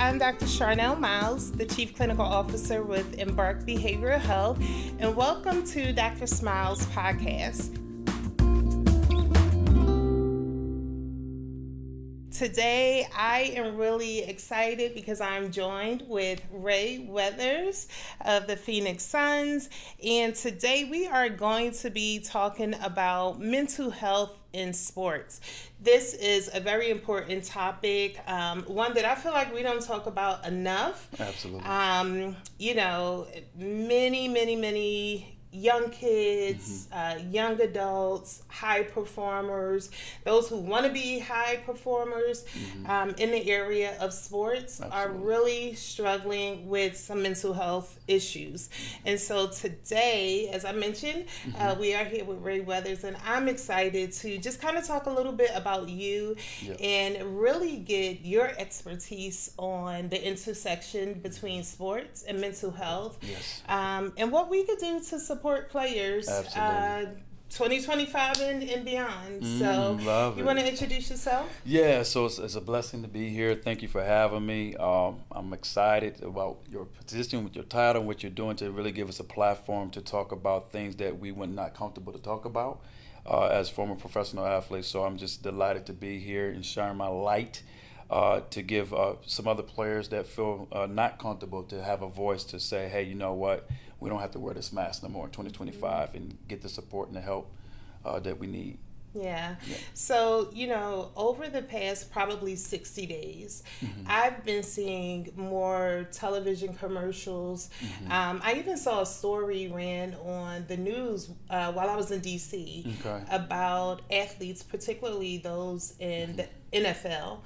I'm Dr. Sharnell Myles, the Chief Clinical Officer with Embark Behavioral Health, and welcome to Dr. Smiles Podcast. Today, I am really excited because I'm joined with Ray Weathers of the Phoenix Suns, and today we are going to be talking about mental health in sports. This is a very important topic, one that I feel like we don't talk about enough. Absolutely. Many young kids, young adults, high performers, those who want to be high performers in the area of sports are really struggling with some mental health issues. And so today, as I mentioned, we are here with Ray Weathers, and I'm excited to just kind of talk a little bit about you and really get your expertise on the intersection between sports and mental health, and what we could do to support players 2025 and beyond. So you want to introduce yourself? Yeah, so it's a blessing to be here. Thank you for having me. I'm excited about your position with your title and what you're doing to really give us a platform to talk about things that we were not comfortable to talk about as former professional athletes. So I'm just delighted to be here and shine my light to give some other players that feel not comfortable to have a voice to say, hey, you know what, we don't have to wear this mask no more in 2025 and get the support and the help that we need. Yeah. So, over the past probably 60 days, I've been seeing more television commercials. I even saw a story ran on the news while I was in D.C. About athletes, particularly those in the NFL,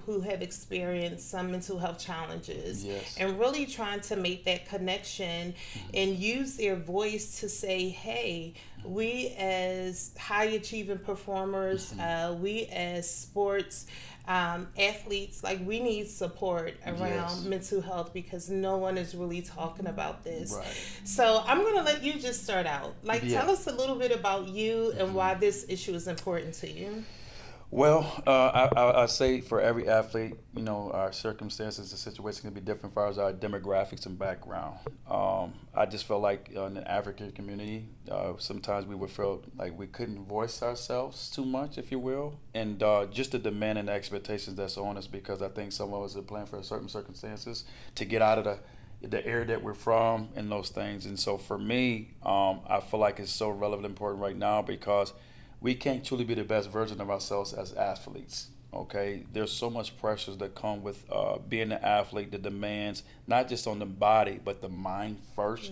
who have experienced some mental health challenges, and really trying to make that connection and use their voice to say, hey, we as high achieving performers, we as sports athletes, like, we need support around mental health because no one is really talking about this. So I'm going to let you just start out. Tell us a little bit about you and why this issue is important to you. Well, I say for every athlete, our circumstances, the situation can be different as far as our demographics and background. I just felt like in the African community, sometimes we would feel like we couldn't voice ourselves too much, if you will, and just the demand and the expectations that's on us, because I think some of us are playing for certain circumstances to get out of the area that we're from and those things. And so for me, I feel like it's so relevant and important right now because we can't truly be the best version of ourselves as athletes, okay? There's so much pressures that come with being an athlete, the demands, not just on the body, but the mind first.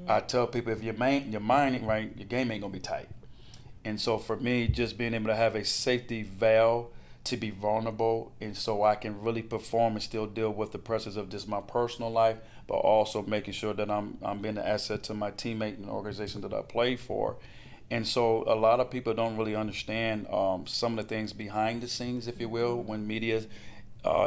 I tell people, if your mind ain't right, your game ain't gonna be tight. And so for me, just being able to have a safety valve to be vulnerable, and so I can really perform and still deal with the pressures of just my personal life, but also making sure that I'm being an asset to my teammate and the organization that I play for. And so a lot of people don't really understand some of the things behind the scenes, if you will, when media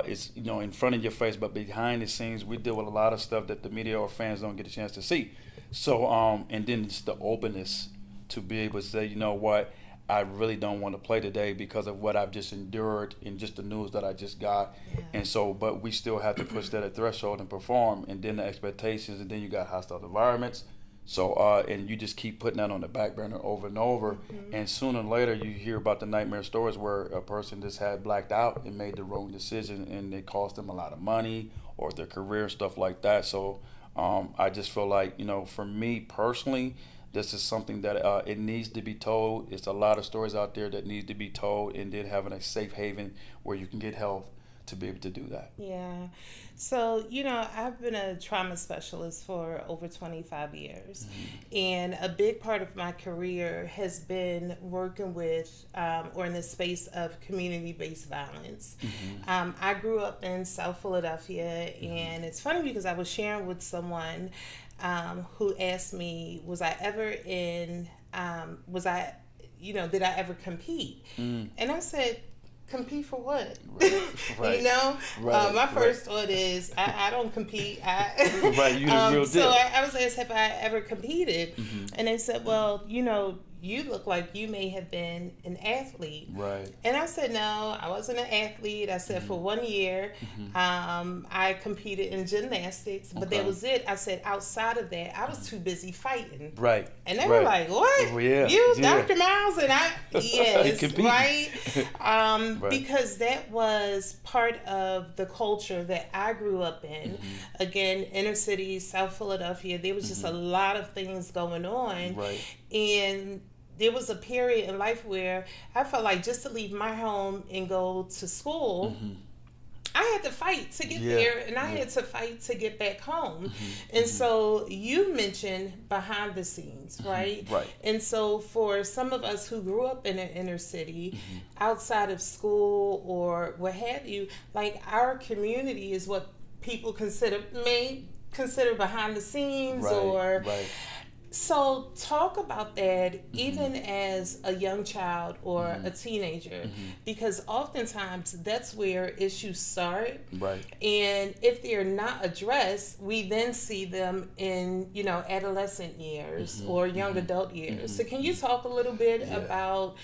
is in front of your face, but behind the scenes we deal with a lot of stuff that the media or fans don't get a chance to see. So and then it's the openness to be able to say, you know what, I really don't want to play today because of what I've just endured and just the news that I just got. And so, but we still have to push that at threshold and perform, and then the expectations, and then you got hostile environments. So, and you just keep putting that on the back burner over and over. And sooner or later, you hear about the nightmare stories where a person just had blacked out and made the wrong decision, and it cost them a lot of money or their career, stuff like that. So I just feel like, for me personally, this is something that it needs to be told. It's a lot of stories out there that need to be told, and then having a safe haven where you can get help to be able to do that. Yeah. So, I've been a trauma specialist for over 25 years. And a big part of my career has been working with or in the space of community-based violence. I grew up in South Philadelphia, and it's funny because I was sharing with someone who asked me, did I ever compete? And I said, compete for what? My first thought is I don't compete. You the real deal. So I was asked if I ever competed, and they said, well, you look like you may have been an athlete. Right. And I said, no, I wasn't an athlete. I said, for 1 year, I competed in gymnastics, but that was it. I said, outside of that, I was too busy fighting. Right. And they were like, what? Well, yeah. You, Dr. Myles? And I, yes, right? Right. Because that was part of the culture that I grew up in. Again, inner city, South Philadelphia, there was just a lot of things going on. Right. And there was a period in life where I felt like just to leave my home and go to school, I had to fight to get there, and I had to fight to get back home. And so you mentioned behind the scenes, right? Right. And so for some of us who grew up in an inner city, outside of school or what have you, like our community is what people may consider behind the scenes, or so talk about that even as a young child or a teenager, because oftentimes that's where issues start. Right. And if they're not addressed, we then see them in, adolescent years or young adult years. So can you talk a little bit about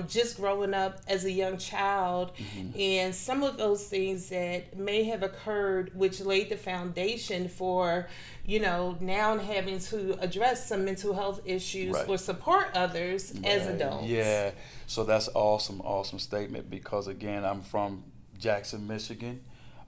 just growing up as a young child and some of those things that may have occurred which laid the foundation for, now having to address some mental health issues or support others as adults? Yeah, so that's awesome statement, because again, I'm from Jackson, Michigan,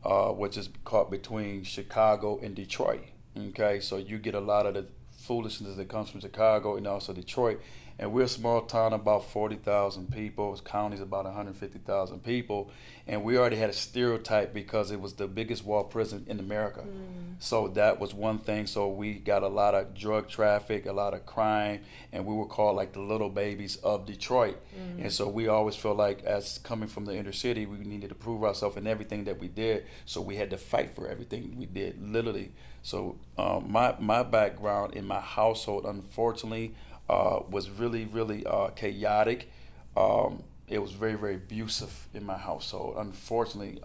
which is caught between Chicago and Detroit. Okay, so you get a lot of the foolishness that comes from Chicago and also Detroit. And we're a small town, about 40,000 people. County's about 150,000 people. And we already had a stereotype because it was the biggest wall prison in America. So that was one thing. So we got a lot of drug traffic, a lot of crime, and we were called like the little babies of Detroit. And so we always felt like, as coming from the inner city, we needed to prove ourselves in everything that we did. So we had to fight for everything we did, literally. So my background in my household, unfortunately, was really chaotic. It was very abusive in my household, unfortunately.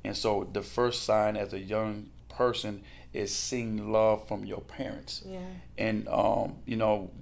And so the first sign as a young person is seeing love from your parents. Yeah. And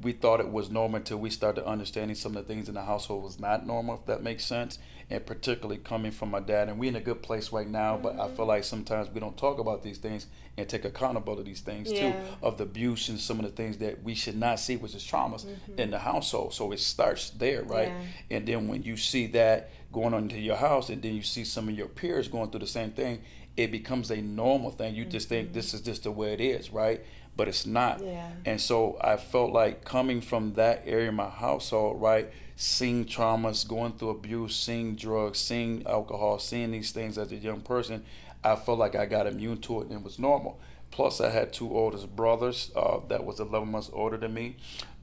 we thought it was normal until we started understanding some of the things in the household was not normal, if that makes sense. And particularly coming from my dad. And we're in a good place right now, but I feel like sometimes we don't talk about these things and take accountability of these things too, of the abuse and some of the things that we should not see, which is traumas in the household. So it starts there, right? Yeah. And then when you see that going on into your house, and then you see some of your peers going through the same thing, it becomes a normal thing. You just think this is just the way it is, right? But it's not. Yeah. And so I felt like coming from that area in my household, right, seeing traumas, going through abuse, seeing drugs, seeing alcohol, seeing these things as a young person, I felt like I got immune to it and it was normal. Plus, I had two oldest brothers that was 11 months older than me.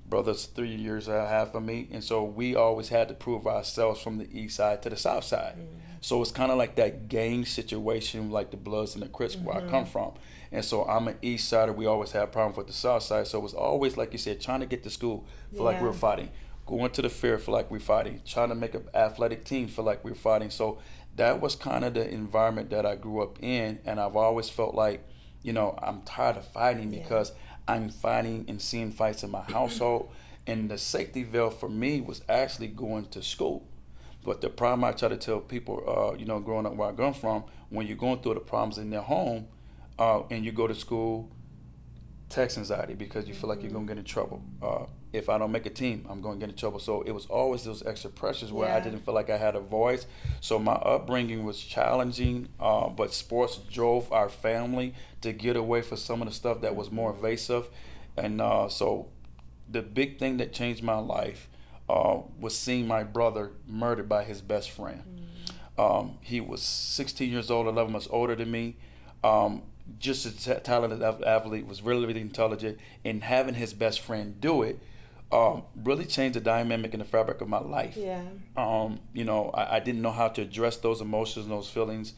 Brothers 3 years and a half of me. And so we always had to prove ourselves from the east side to the south side. So it's kind of like that gang situation, like the Bloods and the Crips, where I come from. And so I'm an east sider. We always had problems with the south side. So it was always, like you said, trying to get to school, feel like we were fighting. Going to the fair, feel like we're fighting. Trying to make an athletic team, feel like we're fighting. So that was kind of the environment that I grew up in. And I've always felt like, I'm tired of fighting because I'm fighting and seeing fights in my household. And the safety valve for me was actually going to school. But the problem I try to tell people, growing up where I come from, when you're going through the problems in their home and you go to school, text anxiety, because you feel like you're going to get in trouble. If I don't make a team, I'm going to get in trouble. So it was always those extra pressures where I didn't feel like I had a voice. So my upbringing was challenging, but sports drove our family to get away from some of the stuff that was more invasive. And so the big thing that changed my life was seeing my brother murdered by his best friend. He was 16 years old, 11 months older than me. Just a talented athlete, was really intelligent, and having his best friend do it really changed the dynamic and the fabric of my life. Yeah. I didn't know how to address those emotions and those feelings.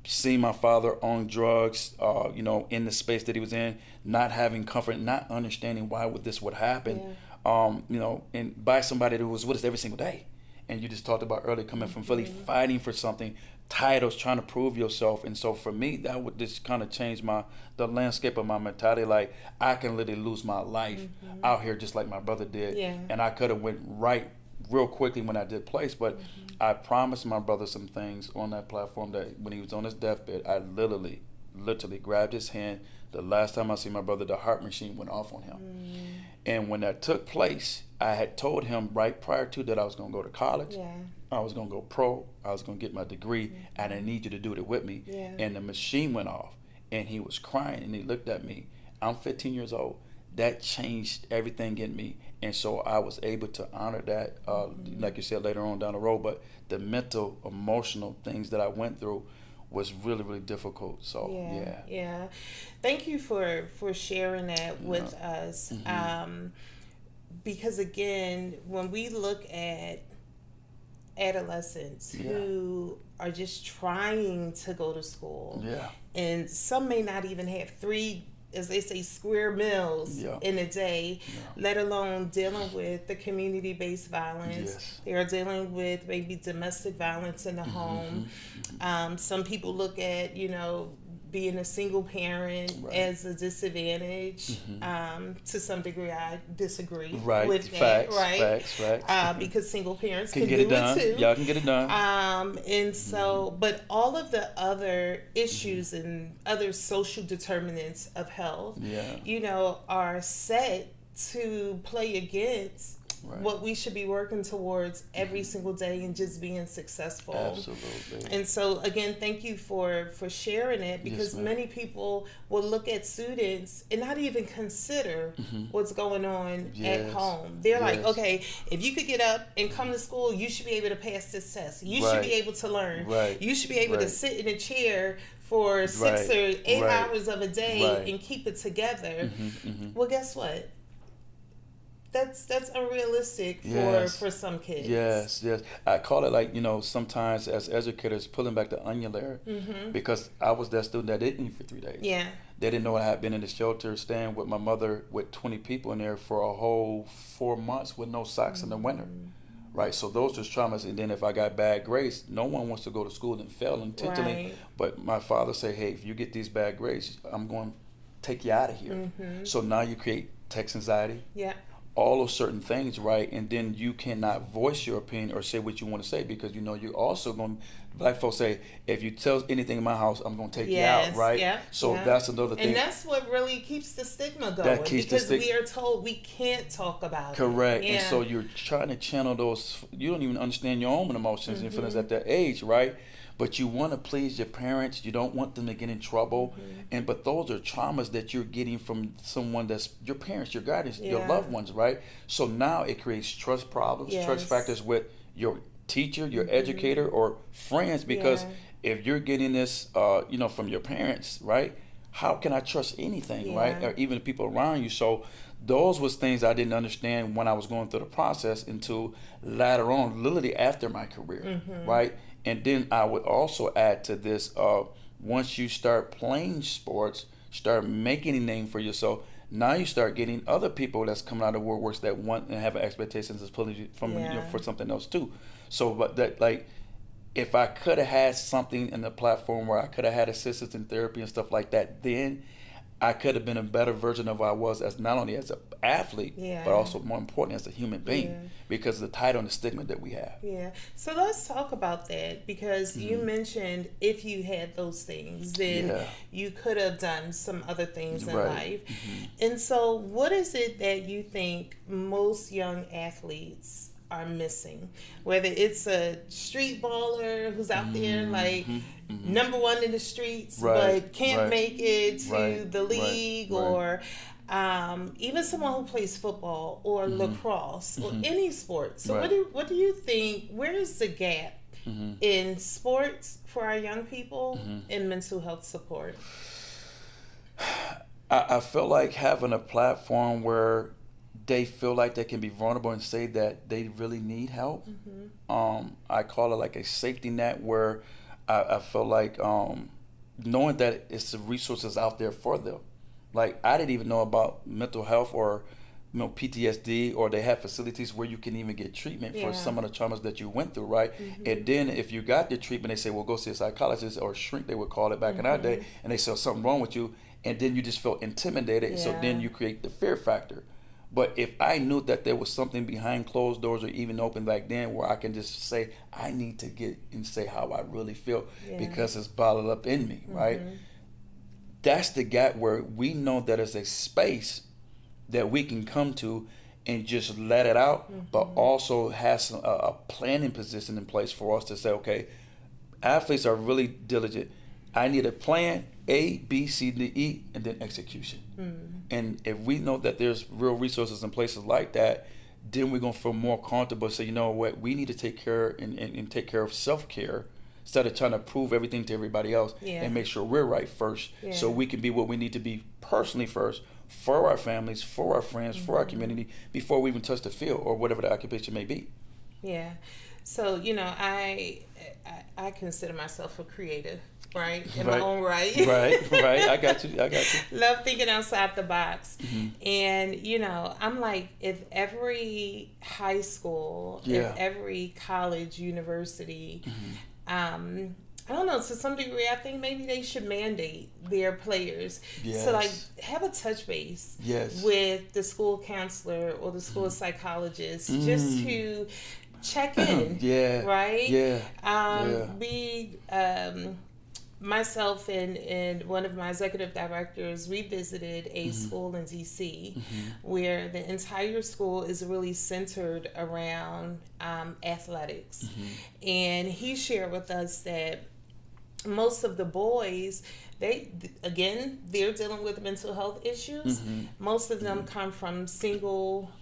Seeing my father on drugs, in the space that he was in, not having comfort, not understanding why this would happen, and by somebody who was with us every single day. and you just talked about earlier, coming from Philly, fighting for something, titles, trying to prove yourself. And so for me, that would just kind of change the landscape of my mentality. Like, I can literally lose my life out here just like my brother did. Yeah. And I could have went right real quickly when I did place, but I promised my brother some things on that platform that when he was on his deathbed, I literally grabbed his hand. The last time I see my brother, the heart machine went off on him. And when that took place, I had told him right prior to that I was going to go to college. Yeah. I was going to go pro. I was going to get my degree, and I need you to do it with me. Yeah. And the machine went off, and he was crying, and he looked at me. I'm 15 years old. That changed everything in me. And so I was able to honor that, like you said, later on down the road. But the mental, emotional things that I went through was really, really difficult. So, yeah. Thank you for sharing that with us. Because, again, when we look at adolescents who are just trying to go to school, and some may not even have 3, as they say, square meals in a day, let alone dealing with the community-based violence. They are dealing with maybe domestic violence in the home. Some people look at, being a single parent as a disadvantage. To some degree, I disagree with that. Facts. Because single parents can do it too. Y'all can get it done. And so, but all of the other issues and other social determinants of health, are set to play against what we should be working towards every single day and just being successful. Absolutely. And so, again, thank you for sharing it, because many people will look at students and not even consider what's going on at home. They're like, okay, if you could get up and come to school, you should be able to pass this test. You should be able to learn. You should be able to sit in a chair for 6 or 8 hours of a day and keep it together. Well, guess what? That's unrealistic for some kids. Yes. I call it, like, sometimes as educators, pulling back the onion layer, because I was that student that didn't eat for 3 days. Yeah. They didn't know I had been in the shelter, staying with my mother with 20 people in there for a whole 4 months with no socks in the winter. Right, so those are traumas. And then if I got bad grades, no one wants to go to school and fail intentionally. But my father said, hey, if you get these bad grades, I'm going to take you out of here. So now you create text anxiety. Yeah. All those certain things, right? And then you cannot voice your opinion or say what you want to say, because you're also going to, black folks say, if you tell anything in my house, I'm going to take you out, right? So that's another thing. And that's what really keeps the stigma going, because we are told we can't talk about it. Correct. And so you're trying to channel those, you don't even understand your own emotions and feelings at that age, right? But you want to please your parents. You don't want them to get in trouble. But those are traumas that you're getting from someone that's your parents, your guardians, your loved ones, right? So now it creates trust problems, trust factors with your teacher, your educator, or friends. Because if you're getting this, from your parents, right? How can I trust anything, right? Or even the people around you. So those was things I didn't understand when I was going through the process until later on, literally after my career, right? And then I would also add to this, once you start playing sports, start making a name for yourself, now you start getting other people that's coming out of woodworks that want and have expectations that's pulling you from for something else too. So, but that, like, if I could have had something in the platform where I could have had assistance in therapy and stuff like that, then I could have been a better version of what I was, as not only as an athlete, but also more importantly as a human being, because of the title and the stigma that we have. Yeah. So let's talk about that, because you mentioned if you had those things, then you could have done some other things in life. And so what is it that you think most young athletes are missing? Whether it's a street baller who's out there like number one in the streets but can't make it to the league, or even someone who plays football or lacrosse or any sport. So what do you think, where is the gap in sports for our young people in mental health support? I feel like having a platform where they feel like they can be vulnerable and say that they really need help. I call it like a safety net, where I feel like knowing that it's the resources out there for them. Like, I didn't even know about mental health or PTSD, or they have facilities where you can even get treatment for Yeah. some of the traumas that you went through, right? And then if you got the treatment, they say, well, go see a psychologist, or shrink, they would call it back in our day, and they say something wrong with you, and then you just feel intimidated. So then Yeah. you create the fear factor. But if I knew that there was something behind closed doors, or even open back then, where I can just say, I need to get and say how I really feel, Yeah. because it's bottled up in me, right? That's the gap where we know that it's a space that we can come to and just let it out, but also has a planning position in place for us to say, okay, athletes are really diligent. I need a plan, A, B, C, D, E, and then execution. And if we know that there's real resources in places like that, then we're going to feel more comfortable. So, you know what, we need to take care and take care of self-care, instead of trying to prove everything to everybody else, Yeah. and make sure we're right first, so we can be what we need to be personally first, for our families, for our friends, for our community, before we even touch the field or whatever the occupation may be. Yeah. So, I consider myself a creative, right? In my own right. Right. I got you. Love thinking outside the box. And, I'm like, if every high school, if every college, university, I don't know, to some degree, I think maybe they should mandate their players to like have a touch base with the school counselor or the school psychologist, just to check in, right? Myself and one of my executive directors, we visited a school in DC where the entire school is really centered around athletics. And he shared with us that most of the boys, they're dealing with mental health issues. Most of them come from single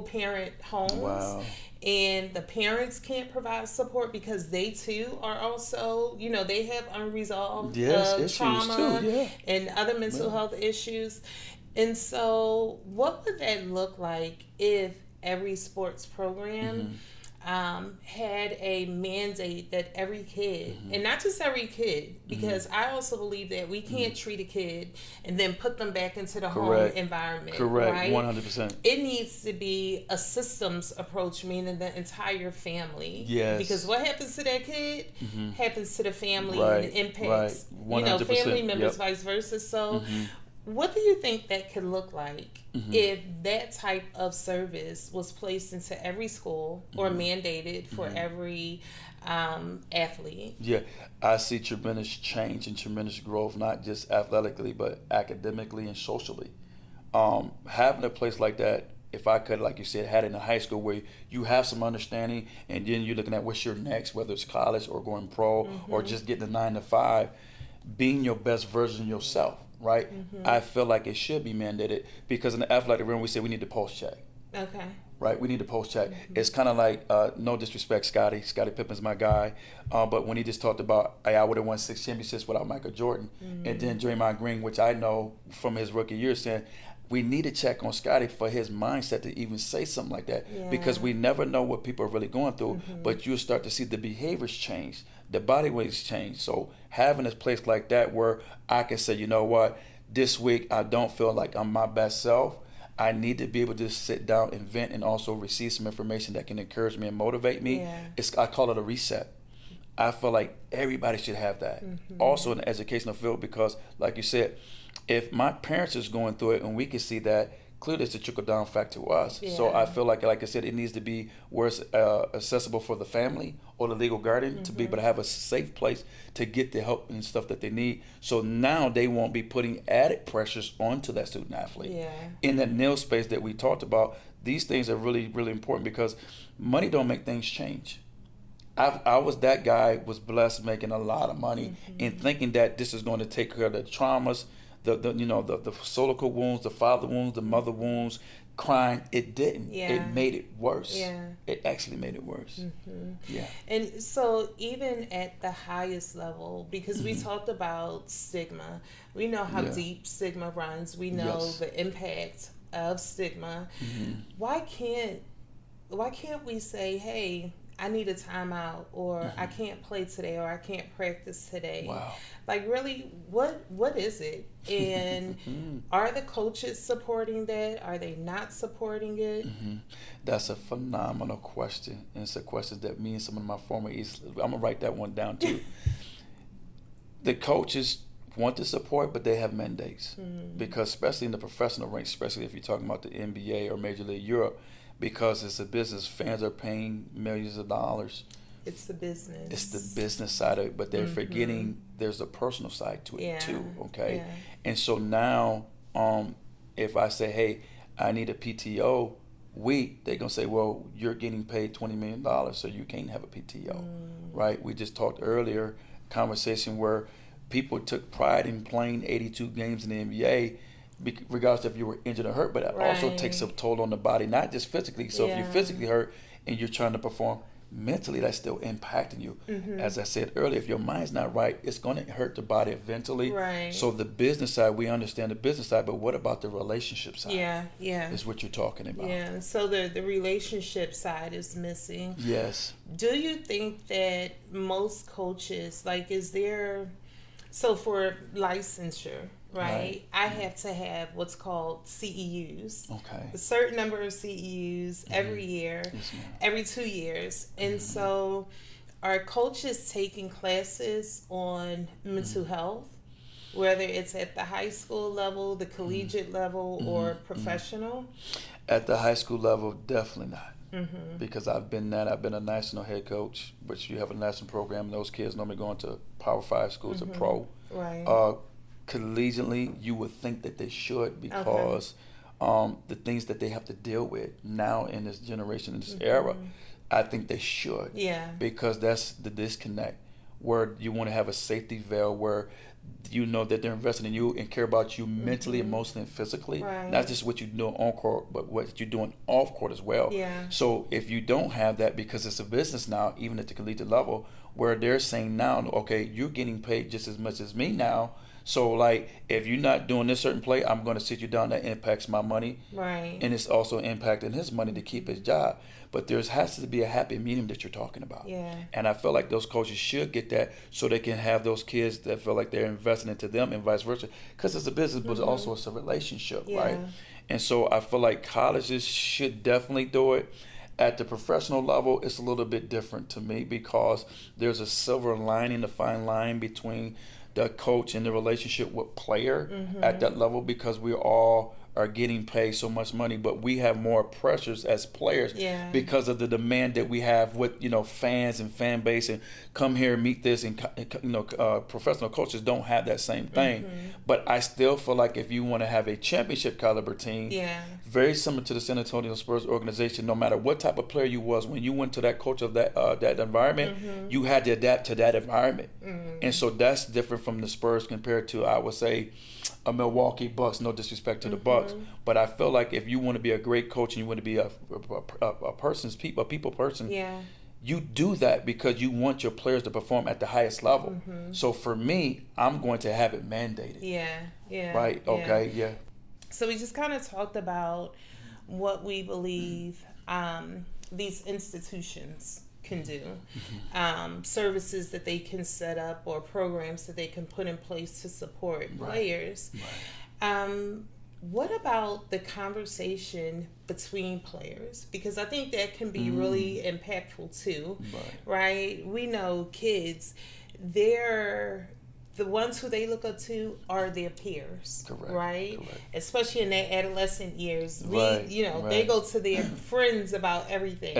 parent homes. Wow. And the parents can't provide support because they too are also, they have unresolved trauma and other mental health issues. And so what would that look like if every sports program had a mandate that every kid, and not just every kid, because I also believe that we can't treat a kid and then put them back into the home environment. Correct, right? 100%. It needs to be a systems approach, meaning the entire family. Yes. Because what happens to that kid happens to the family, Right, and it impacts, right. 100%. Family members, vice versa. So what do you think that could look like if that type of service was placed into every school or mandated for every athlete? Yeah, I see tremendous change and tremendous growth, not just athletically, but academically and socially. Having a place like that, if I could, like you said, had it in high school where you have some understanding, and then you're looking at what's your next, whether it's college or going pro or just getting a 9 to 5, being your best version of yourself. Right? I feel like it should be mandated, because in the athletic realm, we say we need to post check. Okay. Right? We need to post check. It's kind of like, no disrespect, Scottie Pippen's my guy, but when he just talked about, hey, I would have won 6 championships without Michael Jordan, and then Draymond Green, which I know from his rookie year, saying we need to check on Scottie for his mindset to even say something like that, because we never know what people are really going through, but you'll start to see the behaviors change, the body weights change. So having a place like that where I can say, you know what, this week I don't feel like I'm my best self. I need to be able to sit down and vent, and also receive some information that can encourage me and motivate me. I call it a reset. I feel like everybody should have that. Also in the educational field, because like you said, if my parents is going through it and we can see that, clearly it's a trickle-down effect to us. So I feel like I said, it needs to be where it's accessible for the family or the legal guardian to be able to have a safe place to get the help and stuff that they need. So now they won't be putting added pressures onto that student athlete. In that nil space that we talked about, these things are really, really important, because money don't make things change. I was that guy, was blessed making a lot of money and thinking that this is going to take care of the traumas, the solical wounds, the father wounds, the mother wounds, crying. It didn't. It made it worse. It actually made it worse. And so even at the highest level, because we talked about stigma, we know how deep stigma runs. We know the impact of stigma. Why can't we say, hey, I need a timeout, or I can't play today, or I can't practice today. Wow. Like, really, what is it? And are the coaches supporting that? Are they not supporting it? That's a phenomenal question, and it's a question that me and some of my former East, I'm gonna write that one down too. The coaches want to support, but they have mandates, because especially in the professional ranks, especially if you're talking about the NBA or Major League Europe, because it's a business, fans are paying millions of dollars. It's the business. It's the business side of it, but they're forgetting there's a personal side to it too. Okay, and so now, if I say, hey, I need a PTO week, they're gonna say, well, you're getting paid $20 million, so you can't have a PTO, right? We just talked earlier, conversation where people took pride in playing 82 games in the NBA, regardless if you were injured or hurt, but it also takes a toll on the body, not just physically. So if you're physically hurt and you're trying to perform, mentally that's still impacting you. As I said earlier, if your mind's not right, it's going to hurt the body eventually. So the business side, we understand the business side, but what about the relationship side? Is what you're talking about. So the relationship side is missing. Yes. Do you think that most coaches, like, is there, so for licensure, right? I have to have what's called CEUs. Okay. A certain number of CEUs every year, every 2 years. And so are coaches taking classes on mental health, whether it's at the high school level, the collegiate level, or professional? At the high school level, definitely not. Because I've been a national head coach, which you have a national program, and those kids normally go into Power 5 schools, a pro. Collegiately, you would think that they should, because the things that they have to deal with now in this generation, in this era, I think they should. Because that's the disconnect, where you want to have a safety veil where you know that they're investing in you and care about you mentally, emotionally, and physically. Not just what you're doing on court, but what you're doing off court as well. So if you don't have that, because it's a business now, even at the collegiate level, where they're saying now, okay, you're getting paid just as much as me now. So, like, if you're not doing this certain play, I'm going to sit you down. That impacts my money. And it's also impacting his money to keep his job. But there has to be a happy medium that you're talking about. And I feel like those coaches should get that, so they can have those kids that feel like they're investing into them and vice versa. Because it's a business, but also it's a relationship, right? And so I feel like colleges should definitely do it. At the professional level, it's a little bit different to me, because there's a silver lining, a fine line between the coach and the relationship with player at that level, because we all are getting paid so much money, but we have more pressures as players because of the demand that we have with, fans and fan base, and come here and meet this, and professional coaches don't have that same thing. But I still feel like if you want to have a championship caliber team, very similar to the San Antonio Spurs organization, no matter what type of player you was, when you went to that coach of that environment, you had to adapt to that environment. And so that's different from the Spurs compared to, I would say, a Milwaukee Bucks. No disrespect to the Bucks, but I feel like if you want to be a great coach and you want to be a people person, you do that because you want your players to perform at the highest level. So for me, I'm going to have it mandated. Right? Okay. So we just kind of talked about what we believe these institutions can do, services that they can set up, or programs that they can put in place to support players. What about the conversation between players? Because I think that can be really impactful too, right? We know kids, the ones who they look up to are their peers, right? Especially in their adolescent years. They go to their friends about everything.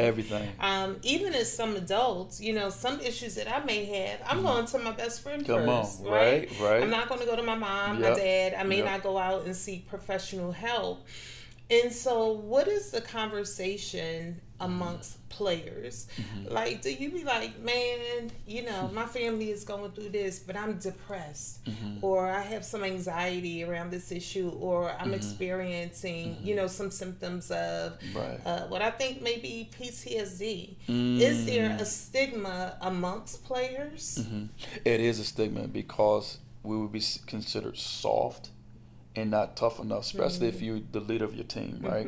Even as some adults, some issues that I may have, I'm going to my best friend first, right? I'm not going to go to my mom, my dad. I may not go out and seek professional help. And so what is the conversation amongst players? Like, do you be like, man, my family is going through this, but I'm depressed, or I have some anxiety around this issue, or I'm experiencing, some symptoms of what I think may be PTSD. Is there a stigma amongst players? It is a stigma, because we would be considered soft and not tough enough, especially if you're the leader of your team, right?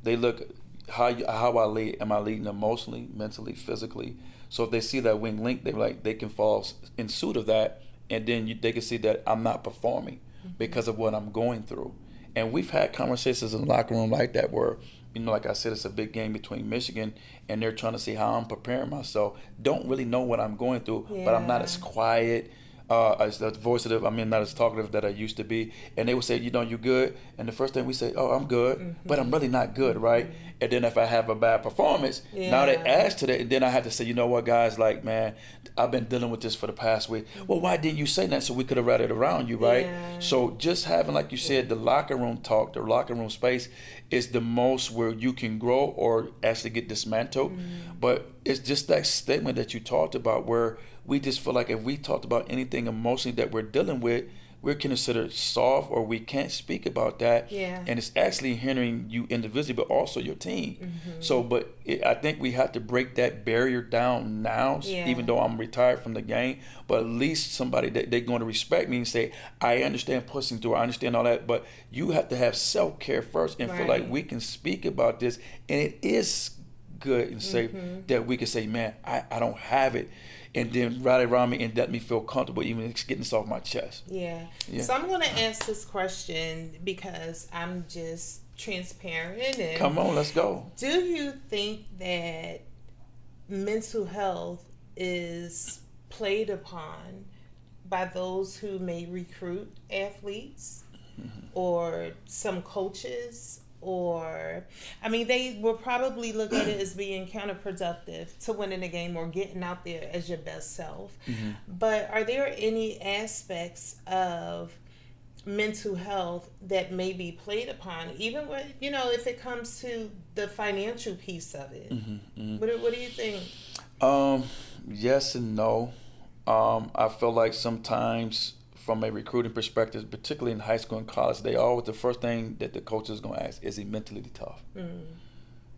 They look, how I lead. Am I leading emotionally, mentally, physically? So if they see that wing link, they can fall in suit of that, and then they can see that I'm not performing because of what I'm going through. And we've had conversations in the locker room like that where, like I said, it's a big game between Michigan, and they're trying to see how I'm preparing myself. Don't really know what I'm going through, but I'm not as quiet, as voiceative. Not as talkative that I used to be. And they would say, you good? And the first thing we say, oh, I'm good, but I'm really not good, right? And then if I have a bad performance, now they add to that, and then I have to say, you know what, guys, like, man, I've been dealing with this for the past week. Well, why didn't you say that so we could have rallied around you, right? So just having, like you said, the locker room talk, the locker room space is the most where you can grow or actually get dismantled. But it's just that statement that you talked about where we just feel like if we talked about anything emotionally that we're dealing with, we're considered soft or we can't speak about that. And it's actually hindering you individually, but also your team. So, I think we have to break that barrier down now, even though I'm retired from the game, but at least somebody that they're going to respect me and say, I understand pushing through, I understand all that, but you have to have self-care first and feel like we can speak about this. And it is good and safe that we can say, man, I don't have it. And then rally around me and let me feel comfortable even getting this off my chest. So I'm going to ask this question because I'm just transparent. And come on, let's go. Do you think that mental health is played upon by those who may recruit athletes or some coaches? Or, they will probably look at it as being counterproductive to winning a game or getting out there as your best self. But are there any aspects of mental health that may be played upon, even with, if it comes to the financial piece of it? What do you think? Yes and no. I feel like sometimes from a recruiting perspective, particularly in high school and college, the first thing that the coach is going to ask, is he mentally tough?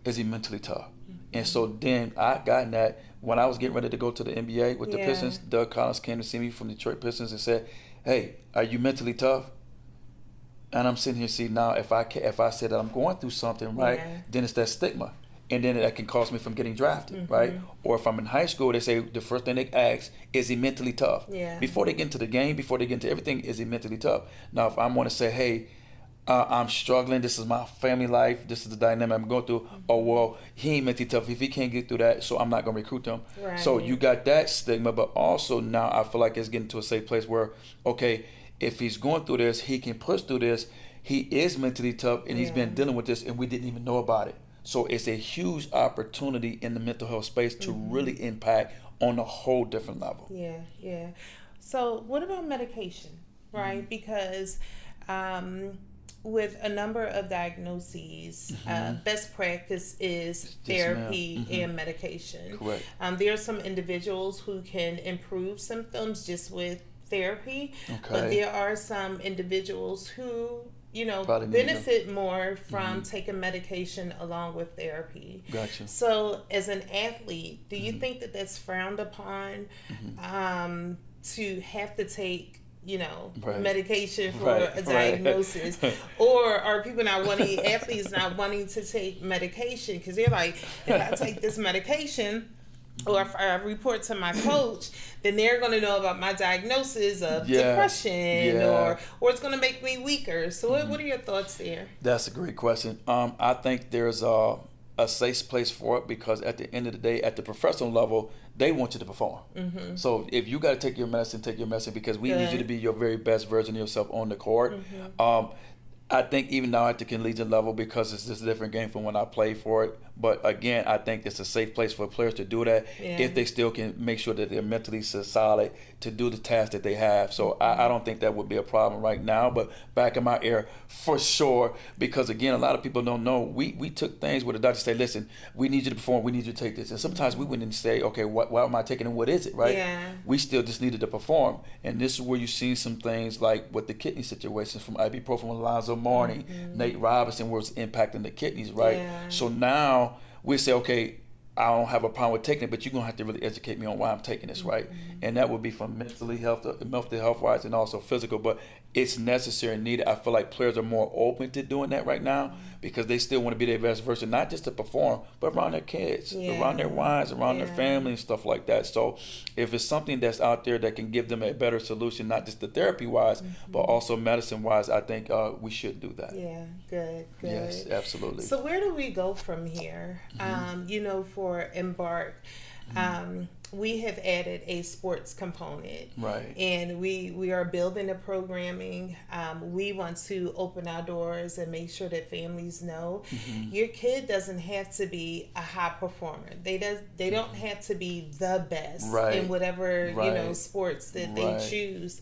Is he mentally tough? And so then I got that when I was getting ready to go to the NBA with the Pistons. Doug Collins came to see me from Detroit Pistons and said, hey, are you mentally tough? And I'm sitting here, see, now if I say that I'm going through something, right, then it's that stigma. And then that can cause me from getting drafted, right? Or if I'm in high school, they say the first thing they ask, is he mentally tough? Before they get into the game, before they get into everything, is he mentally tough? Now, if I want to say, hey, I'm struggling, this is my family life, this is the dynamic I'm going through, oh, well, he ain't mentally tough if he can't get through that, so I'm not going to recruit him. So you got that stigma, but also now I feel like it's getting to a safe place where, okay, if he's going through this, he can push through this, he is mentally tough, and he's been dealing with this, and we didn't even know about it. So it's a huge opportunity in the mental health space to really impact on a whole different level. So what about medication, right? Because with a number of diagnoses, best practice is therapy and medication. Correct. There are some individuals who can improve symptoms just with therapy, but there are some individuals who benefit more from taking medication along with therapy. Gotcha. So as an athlete, do you think that that's frowned upon to have to take medication for a diagnosis? Or are people athletes not wanting to take medication because they're like, if I take this medication, or if I report to my coach, then they're going to know about my diagnosis of depression, or it's going to make me weaker. So what are your thoughts there? That's a great question. I think there's a safe place for it because at the end of the day, at the professional level, they want you to perform. So if you got to take your medicine because we need you to be your very best version of yourself on the court. I think even now at the collegiate level, because it's just a different game from when I played for it. But again, I think it's a safe place for players to do that if they still can make sure that they're mentally solid to do the task that they have. So I don't think that would be a problem right now. But back in my era, for sure, because again, a lot of people don't know. We took things where the doctor said, listen, we need you to perform, we need you to take this. And sometimes we wouldn't say, okay, why am I taking it? What is it, right? We still just needed to perform. And this is where you see some things like with the kidney situations from ibuprofen, Alonzo Mourning, Nate Robinson was impacting the kidneys, right? So now we say, okay, I don't have a problem with taking it, but you're gonna have to really educate me on why I'm taking this, right? And that would be from mental health wise, and also physical. But it's necessary and needed. I feel like players are more open to doing that right now because they still want to be their best version, not just to perform, but around their kids, around their wives, around their family, and stuff like that. So if it's something that's out there that can give them a better solution, not just the therapy wise, but also medicine wise, I think we should do that. Yeah, good. Yes, absolutely. So where do we go from here? For Embark, we have added a sports component, Right? And we are building the programming. We want to open our doors and make sure that families know your kid doesn't have to be a high performer. They don't have to be the best in whatever sports that they choose.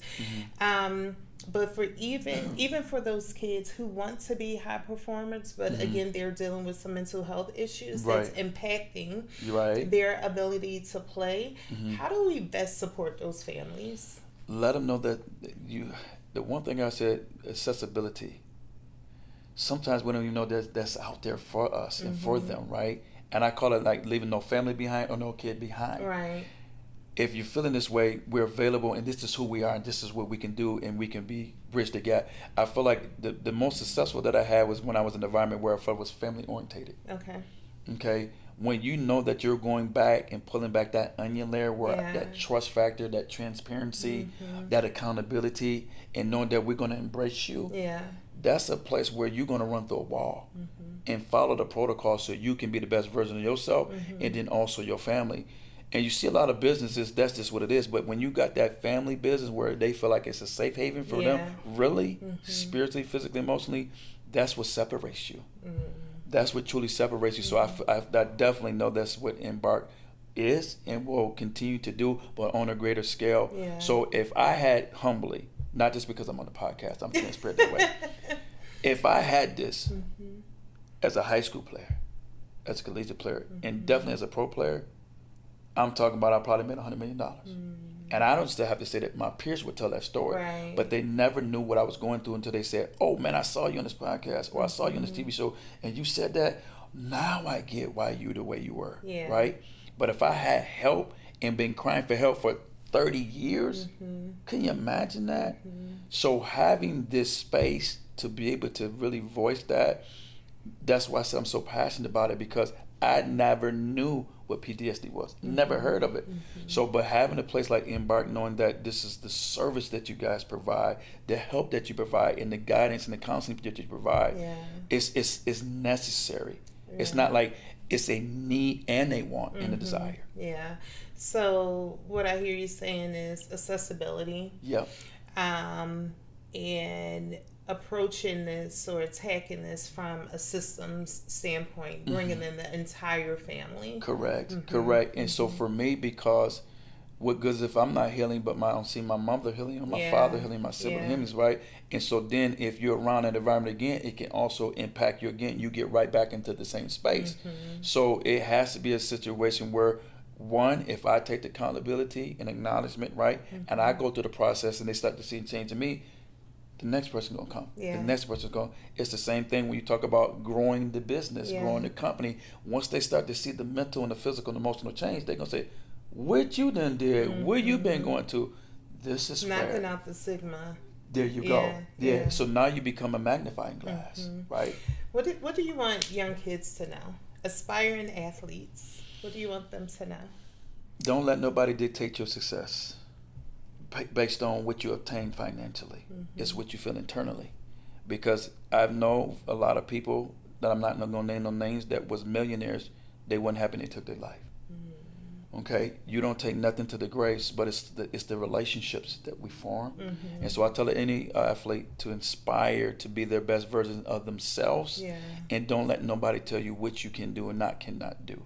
But for even for those kids who want to be high performers, but again, they're dealing with some mental health issues that's impacting their ability to play. How do we best support those families? Let them know that the one thing I said, accessibility. Sometimes we don't even know that's out there for us and for them, right? And I call it like leaving no family behind or no kid behind. Right. If you're feeling this way, we're available, and this is who we are, and this is what we can do, and we can bridge the gap. I feel like the most successful that I had was when I was in an environment where I felt was family orientated. Okay. When you know that you're going back and pulling back that onion layer, where that trust factor, that transparency, that accountability, and knowing that we're going to embrace you. That's a place where you're going to run through a wall and follow the protocol so you can be the best version of yourself, and then also your family. And you see a lot of businesses, that's just what it is. But when you got that family business where they feel like it's a safe haven for them, really, spiritually, physically, emotionally, that's what separates you. That's what truly separates you. So I definitely know that's what Embark is and will continue to do, but on a greater scale. So if I had humbly, not just because I'm on the podcast, I'm transparent that way. If I had this as a high school player, as a collegiate player, and definitely as a pro player, I'm talking about I probably made $100 million. And I don't still have to say that my peers would tell that story. But they never knew what I was going through until they said, oh man, I saw you on this podcast, or I saw you on this TV show, and you said that. Now I get why you the way you were. Right? But if I had help and been crying for help for 30 years, can you imagine that? So having this space to be able to really voice that's why I said I'm so passionate about it, because I never knew what PTSD was. Never heard of it. So, but having a place like Embark, knowing that this is the service that you guys provide, the help that you provide, and the guidance and the counseling that you provide, is necessary. It's not like it's a need and a want and a desire. So what I hear you saying is accessibility. And approaching this or attacking this from a systems standpoint, bringing in the entire family. Correct. And so for me, because what good is if I'm not healing, but I don't see my mother healing or my father healing, my sibling healing, right? And so then if you're around that environment again, it can also impact you again. You get right back into the same space. So it has to be a situation where, one, if I take the accountability and acknowledgement, right, and I go through the process and they start to see change in me, the next person gonna come. The next person's going. It's the same thing when you talk about growing the business, growing the company. Once they start to see the mental and the physical and emotional change, they're gonna say, "What you done did? Where you been going to? This is knocking out the stigma." There you go. So now you become a magnifying glass, right? What do you want young kids to know? Aspiring athletes. What do you want them to know? Don't let nobody dictate your success based on what you obtain financially. It's what you feel internally. Because I know a lot of people that I'm not going to name no names that was millionaires, they weren't happy they took their life. Okay, you don't take nothing to the graves, but it's the relationships that we form. And so I tell any athlete to inspire to be their best version of themselves, and don't let nobody tell you what you can do and cannot do.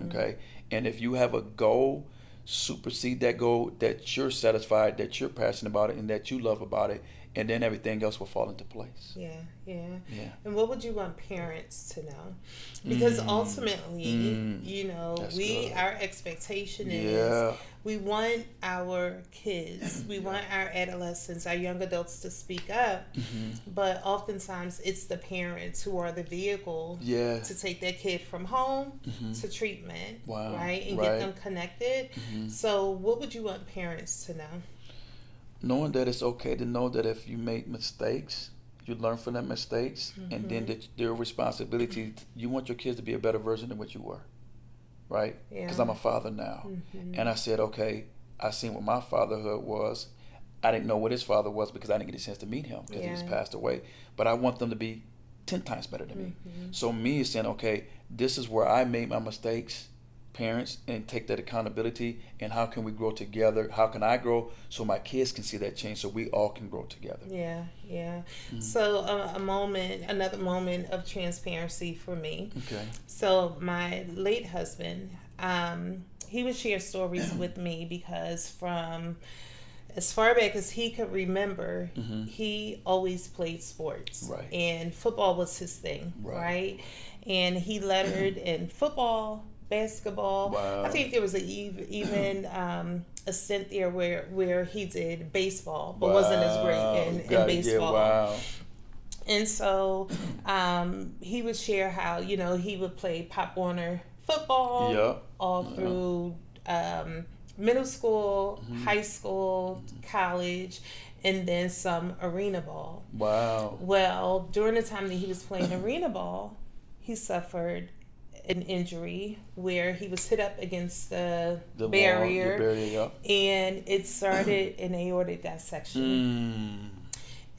Okay, and if you have a goal, supersede that goal, that you're satisfied, that you're passionate about it, and that you love about it, and then everything else will fall into place. Yeah, yeah. Yeah. And what would you want parents to know? Because ultimately, you know, That's good. our expectation Yeah. is we want our kids, we want our adolescents, our young adults to speak up, but oftentimes it's the parents who are the vehicle to take their kid from home to treatment, right? And get them connected. So what would you want parents to know? Knowing that it's okay to know that if you make mistakes, you learn from them mistakes, and then that their responsibility, you want your kids to be a better version than what you were, right? Because I'm a father now. And I said, okay, I seen what my fatherhood was. I didn't know what his father was because I didn't get a chance to meet him because he was passed away. But I want them to be 10 times better than me. So me is saying, okay, this is where I made my mistakes, parents, and take that accountability, and how can we grow together? How can I grow so my kids can see that change, so we all can grow together? So another moment of transparency for me. Okay. So my late husband, he would share stories with me because from as far back as he could remember, he always played sports. Right. And football was his thing, right? And he lettered in football, basketball. Wow. I think there was even a stint there where he did baseball, but wasn't as great in baseball. Wow. And so he would share how, you know, he would play Pop Warner football all through middle school, high school, college, and then some arena ball. Wow. Well, during the time that he was playing arena ball, he suffered an injury where he was hit up against the barrier, and it started an aortic dissection.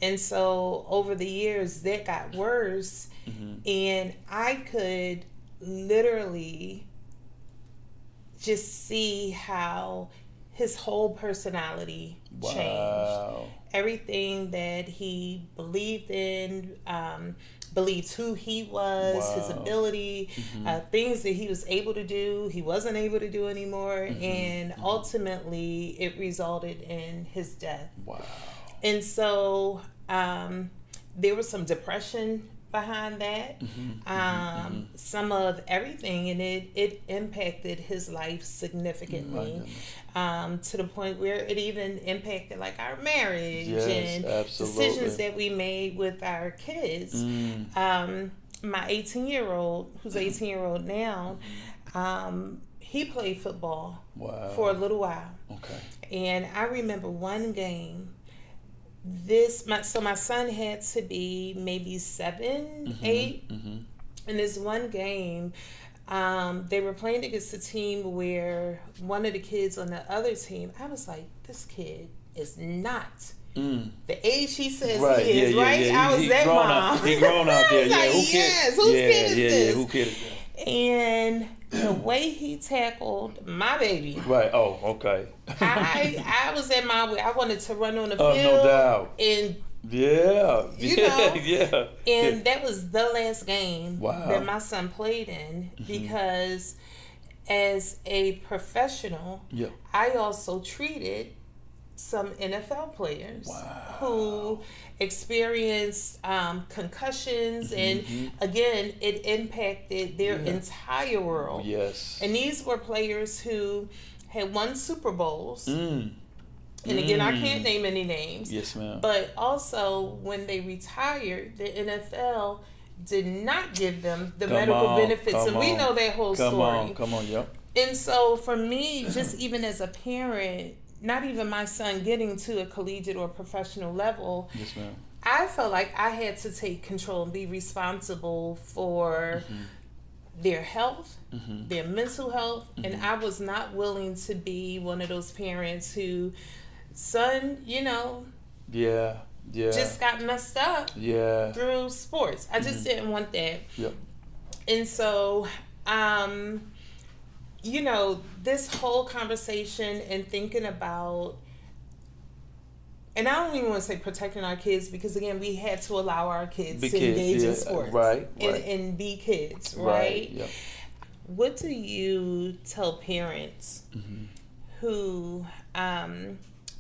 And so over the years that got worse, and I could literally just see how his whole personality changed. Everything that he believed in, believed who he was, his ability, things that he was able to do, he wasn't able to do anymore, and ultimately it resulted in his death. And so there was some depression behind that, some of everything, and it impacted his life significantly, to the point where it even impacted like our marriage and decisions that we made with our kids. My 18-year-old, who's 18-year-old now, he played football for a little while. And I remember one game. My son had to be maybe 7, 8, and this one game, they were playing against a team where one of the kids on the other team, I was like, this kid is not the age he says he is, right? I was that mom. He grown out there. Whose kid is this? Who kid is that? And the way he tackled my baby. I was at my way. I wanted to run on the field. No doubt. And you know, and that was the last game that my son played in, because as a professional, I also treated some NFL players who experienced concussions, and again, it impacted their entire world. And these were players who had won Super Bowls. And again, I can't name any names. Yes, ma'am. But also, when they retired, the NFL did not give them the medical benefits. And we know that whole story. And so for me, just even as a parent, not even my son getting to a collegiate or professional level, I felt like I had to take control and be responsible for their health, their mental health, and I was not willing to be one of those parents who, son, just got messed up through sports. I just didn't want that. And so, this whole conversation and thinking about, and I don't even want to say protecting our kids, because again, we had to allow our kids to engage in sports and be kids, right? What do you tell parents who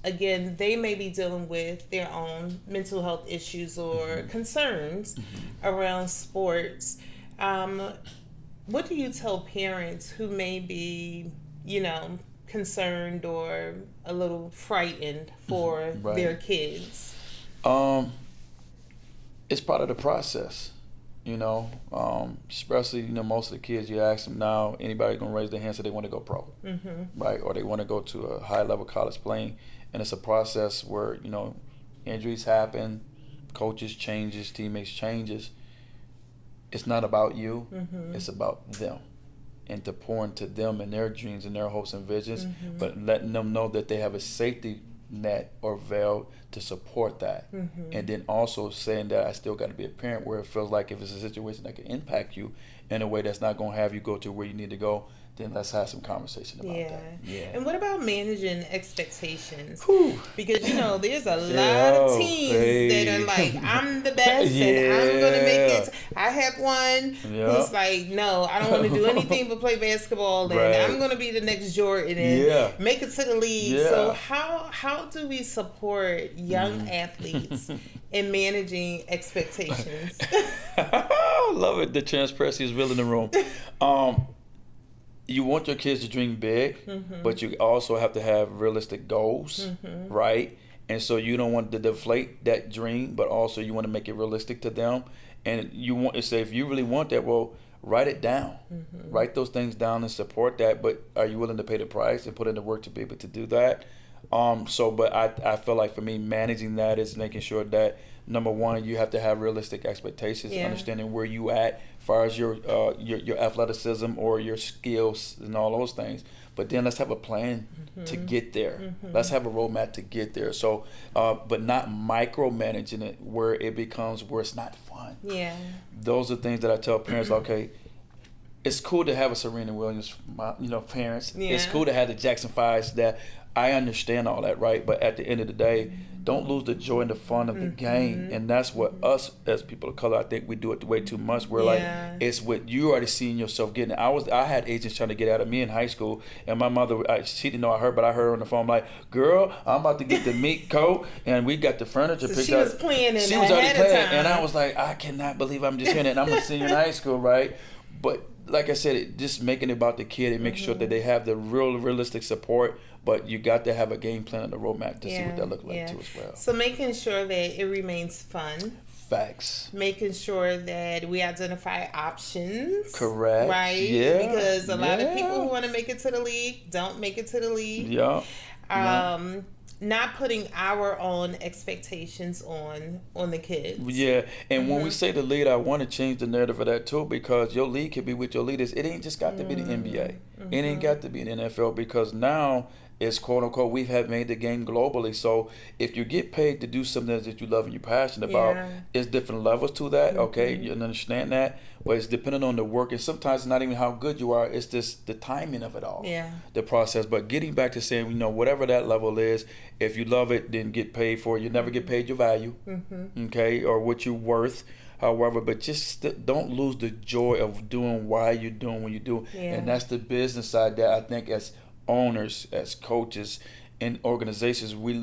again, they may be dealing with their own mental health issues or concerns around sports. What do you tell parents who may be, concerned or a little frightened for their kids? It's part of the process, especially, most of the kids, you ask them now, anybody going to raise their hand so they want to go pro, right? Or they want to go to a high level college playing. And it's a process where, injuries happen, coaches changes, teammates changes. It's not about you, it's about them. And to pour into them and their dreams and their hopes and visions, but letting them know that they have a safety net or veil to support that. And then also saying that I still got to be a parent where it feels like if it's a situation that can impact you in a way that's not going to have you go to where you need to go, then let's have some conversation about that. Yeah. And what about managing expectations? Whew. Because, there's a lot of teams that are like, I'm the best and I'm going to make it. I have one who's like, no, I don't want to do anything but play basketball and I'm going to be the next Jordan and make it to the league. So how do we support young athletes in managing expectations? I love it. The transparency is real in the room. You want your kids to dream big, but you also have to have realistic goals, right? And so you don't want to deflate that dream, but also you want to make it realistic to them. And you want to say, if you really want that, well, write it down. Write those things down and support that. But are you willing to pay the price and put in the work to be able to do that? But I feel like for me, managing that is making sure that, number one, you have to have realistic expectations, understanding where you at as far as your athleticism or your skills and all those things. But then let's have a plan to get there. Let's have a roadmap to get there. So, but not micromanaging it where it becomes where it's not fun. Yeah. Those are things that I tell parents, okay, it's cool to have a Serena Williams, parents. Yeah. It's cool to have the Jackson 5s that I understand all that, right? But at the end of the day, don't lose the joy and the fun of the game. And that's what us as people of color, I think we do it way too much. We're like, it's what you already seeing yourself getting. I had agents trying to get out of me in high school, and my mother, she didn't know I heard, but I heard her on the phone, like, girl, I'm about to get the meat coat, and we got the furniture picked up. She was planning. She was already planning, and I was like, I cannot believe I'm just hearing it. And I'm a senior in high school, right? But like I said, just making it about the kid and making sure that they have the realistic support. But you got to have a game plan and a roadmap to see what that looks like too as well. So making sure that it remains fun. Facts. Making sure that we identify options. Correct. Right? Yeah. Because a lot of people who want to make it to the league don't make it to the league. Yeah. Not putting our own expectations on the kids. Yeah, and when we say the lead, I want to change the narrative of that too, because your league could be with your leaders. It ain't just got to be the NBA. It ain't got to be the NFL, because now it's quote unquote we have made the game globally. So if you get paid to do something that you love and you're passionate about, it's different levels to that. Okay, you understand that, but it's depending on the work, and sometimes it's not even how good you are. It's just the timing of it all. The process. But getting back to saying, whatever that level is, if you love it, then get paid for it. You never get paid your value, okay, or what you're worth. However, but just don't lose the joy of doing why you're doing what you do, and that's the business side that I think as owners, as coaches, in organizations, we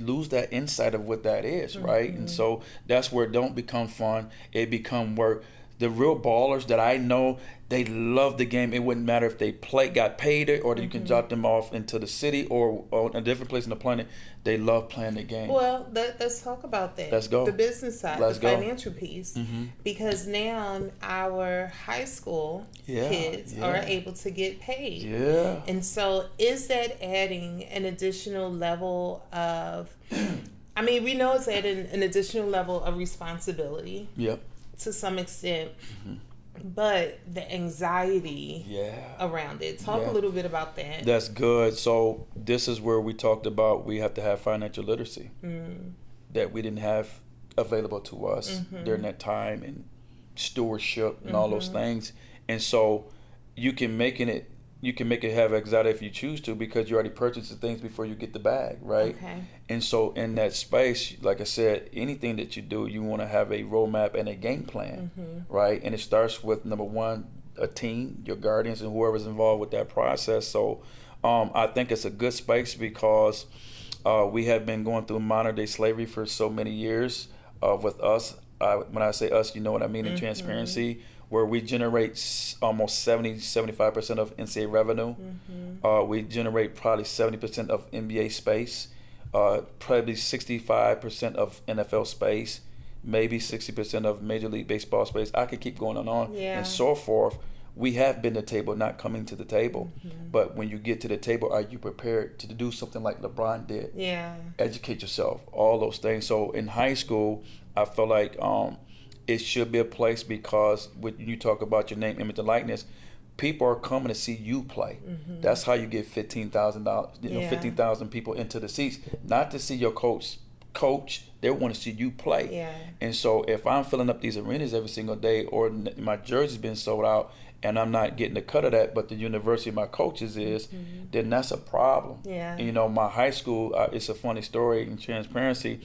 lose that insight of what that is, right? And so that's where it don't become fun; it become work. The real ballers that I know, they love the game. It wouldn't matter if they got paid it, or you can drop them off into the city or a different place on the planet. They love playing the game. Well, let's talk about that. Let's go. The business side, the financial piece. Because now our high school kids are able to get paid. Yeah. And so is that adding an additional level of, we know it's adding an additional level of responsibility. Yep. To some extent, but the anxiety around it. Talk a little bit about that. That's good. So this is where we talked about we have to have financial literacy that we didn't have available to us during that time, and stewardship and all those things. And so you can make it have anxiety if you choose to, because you already purchased the things before you get the bag, right? Okay. And so in that space, like I said, anything that you do, you want to have a roadmap and a game plan, right? And it starts with, number one, a team, your guardians, and whoever's involved with that process. So I think it's a good space because We have been going through modern day slavery for so many years. With us, when I say us, you know what I mean, in transparency, where we generate almost 75% of NCAA revenue. We generate probably 70% of NBA space, probably 65% of NFL space, maybe 60% of Major League Baseball space. I could keep going on Yeah. and so forth. We have been to the table, not coming to the table. But when you get to the table, are you prepared to do something like LeBron did? Yeah. Educate yourself, all those things. So in high school, I feel like it should be a place, because when you talk about your name, image, and likeness, people are coming to see you play. That's how you get $15,000, Yeah. 15,000 people into the seats, not to see your coach. They want to see you play. Yeah. And so if I'm filling up these arenas every single day, or my jersey's been sold out, and I'm not getting a cut of that, but the university my coaches is, then that's a problem. Yeah. And, my high school, it's a funny story in transparency.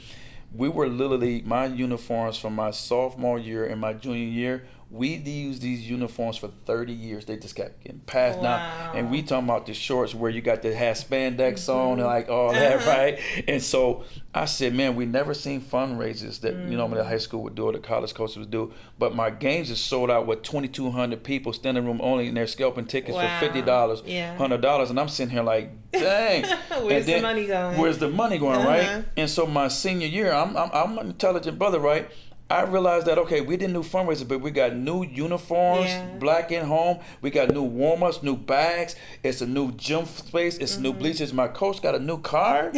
We were literally, my uniforms from my sophomore year and my junior year, we used these uniforms for 30 years. They just kept getting passed down. And we talking about the shorts where you got to have spandex on and like all that, right? And so I said, man, we never seen fundraisers that, the high school would do or the college coaches would do. But my games is sold out with 2,200 people, standing room only, and they're scalping tickets for $50, Yeah. $100. And I'm sitting here like, dang. Where's the money going? Where's the money going, right? And so my senior year, I'm an intelligent brother, right? I realized that, okay, we didn't do fundraisers, but we got new uniforms, black and home. We got new warm-ups, new bags. It's a new gym space. It's new bleachers. My coach got a new car.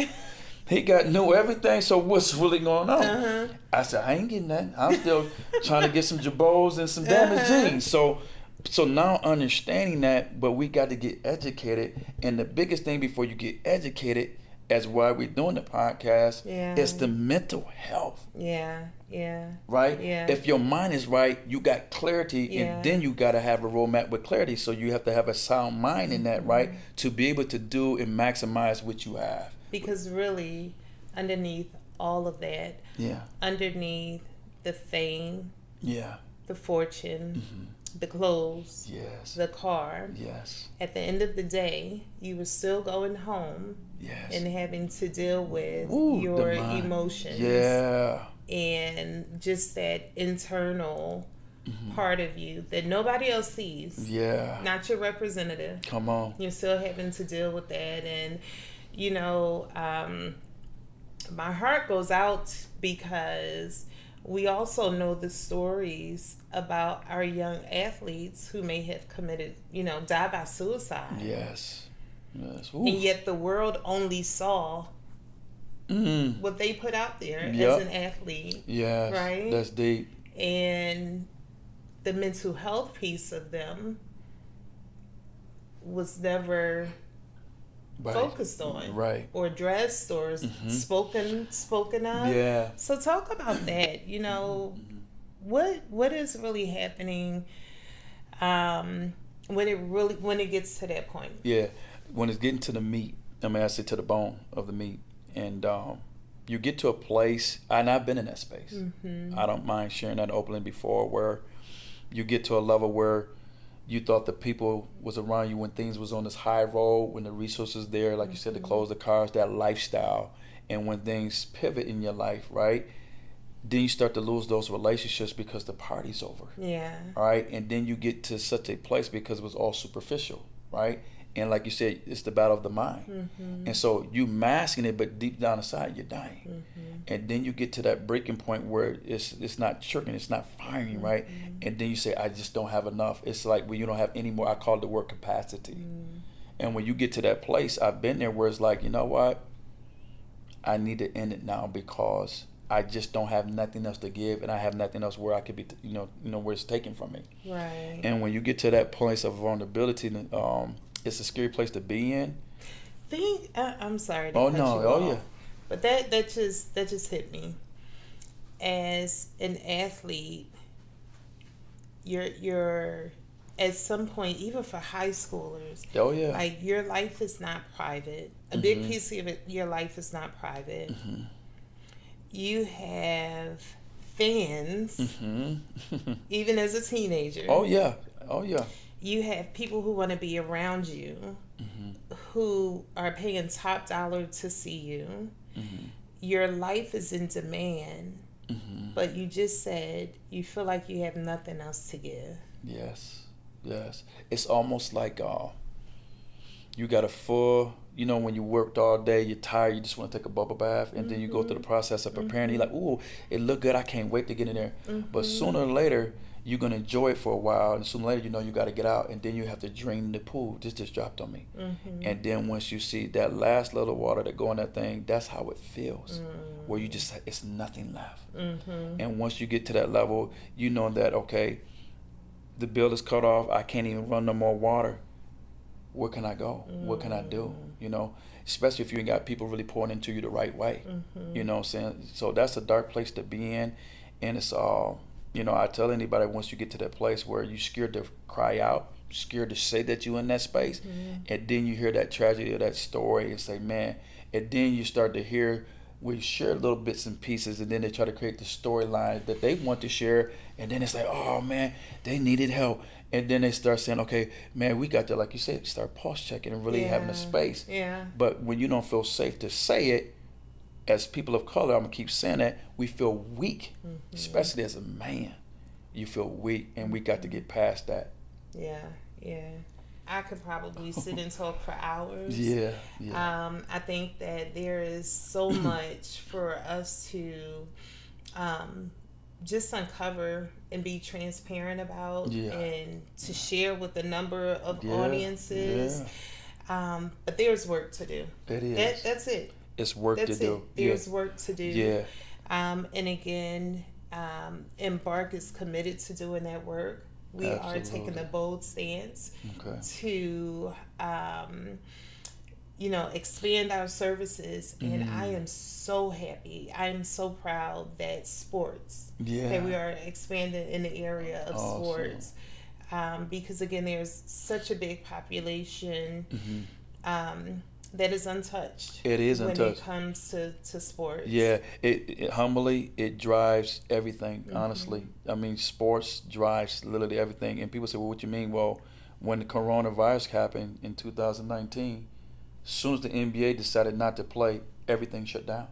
He got new everything. So what's really going on? I said, I ain't getting that. I'm still trying to get some Jabos and some damaged jeans. So now understanding that, but we got to get educated. And the biggest thing before you get educated, as why we're doing the podcast, is the mental health. Right? If your mind is right, you got clarity, and then you got to have a roadmap with clarity. So you have to have a sound mind in that, right? To be able to do and maximize what you have. Because really, underneath all of that, underneath the fame, the fortune, the clothes, the car, at the end of the day, you were still going home and having to deal with your emotions. And just that internal part of you that nobody else sees. Not your representative. Come on. You're still having to deal with that. And, my heart goes out because we also know the stories about our young athletes who may have committed, died by suicide. Yes. And yet the world only saw what they put out there as an athlete. Yes. Right? That's deep. And the mental health piece of them was never focused on, or addressed, or spoken of. So talk about that. What is really happening when it gets to that point? When it's getting to the meat, I say to the bone of the meat, and you get to a place, and I've been in that space. I don't mind sharing that openly before, where you get to a level where you thought the people was around you when things was on this high road, when the resources there, like you said, the clothes, the cars, that lifestyle. And when things pivot in your life, right, then you start to lose those relationships because the party's over. All right. And then you get to such a place because it was all superficial, right? And like you said, it's the battle of the mind. And so you masking it, but deep down inside, you're dying. And then you get to that breaking point where it's not chirping, it's not firing, right? And then you say, I just don't have enough. It's like when you don't have any more, I call it the word capacity. And when you get to that place, I've been there where it's like, you know what? I need to end it now because I just don't have nothing else to give, and I have nothing else where I could be, where it's taken from me. Right. And when you get to that place of vulnerability, it's a scary place to be in. I'm sorry to cut you off, but that just hit me. As an athlete, you're at some point, even for high schoolers, like your life is not private. A big piece of your life is not private. You have fans, even as a teenager. Oh yeah. You have people who want to be around you. who are paying top dollar to see you. Your life is in demand, but you just said you feel like you have nothing else to give. Yes, yes. It's almost like you got a full, you know, when you worked all day, you're tired, you just want to take a bubble bath, and then you go through the process of preparing. You're like, ooh, it look good, I can't wait to get in there. But sooner or later, you're going to enjoy it for a while, and sooner or later, you know, you got to get out, and then you have to drain the pool. This just dropped on me. And then once you see that last little water that go in that thing, that's how it feels, where you just, it's nothing left. And once you get to that level, you know that, okay, the bill is cut off, I can't even run no more water. Where can I go? What can I do? You know, especially if you ain't got people really pouring into you the right way. You know what I'm saying? So that's a dark place to be in. And it's you know, I tell anybody, once you get to that place where you're scared to cry out, scared to say that you're in that space, and then you hear that tragedy of that story and say, man, and then you start to hear, we share little bits and pieces, and then they try to create the storyline that they want to share, and then it's like, oh man, they needed help. And then they start saying, okay, man, we got to, like you said, start pulse checking and really having a space. But when you don't feel safe to say it, as people of color, I'm going to keep saying that, we feel weak, especially as a man. You feel weak, and we got to get past that. Yeah. I could probably sit and talk for hours. Yeah. I think that there is so much for us to just uncover and be transparent about, and to share with a number of audiences. But there's work to do. It is. That's it. It's work to do. There's work to do. Yeah. And again, Embark is committed to doing that work. We are taking the bold stance to, you know, expand our services. And I am so happy. I am so proud that sports, that we are expanding in the area of sports. Because again, there's such a big population that is untouched. It is untouched when it comes to sports. Yeah, it humbly, it drives everything, honestly. I mean, sports drives literally everything. And people say, well, what you mean? Well, when the coronavirus happened in 2019, as soon as the NBA decided not to play, everything shut down.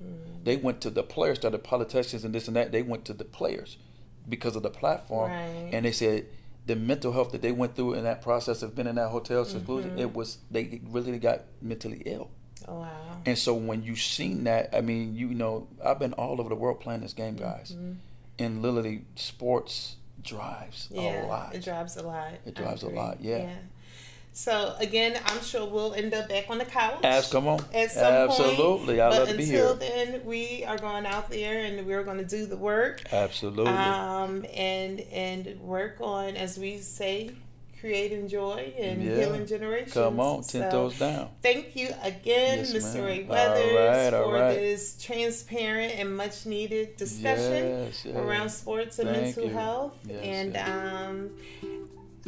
They went to the players, started politicians and this and that. They went to the players because of the platform. And they said, the mental health that they went through in that process of being in that hotel seclusion, they really got mentally ill. Oh, wow. And so when you seen that, I mean, you know, I've been all over the world playing this game, guys. And literally, sports drives a lot. It drives a lot. It drives a lot, yeah. So again, I'm sure we'll end up back on the couch. Come on. At some Absolutely. point. I love to be here. But until then, we are going out there and we're going to do the work. Absolutely. And work on, as we say, creating joy and healing generations. Come on, 10 toes down. Thank you again, Mr. Ray Weathers, for this transparent and much needed discussion around sports and mental health. And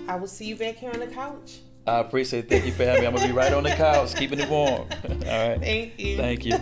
I will see you back here on the couch. I appreciate it. Thank you for having me. I'm going to be right on the couch, keeping it warm. All right. Thank you. Thank you.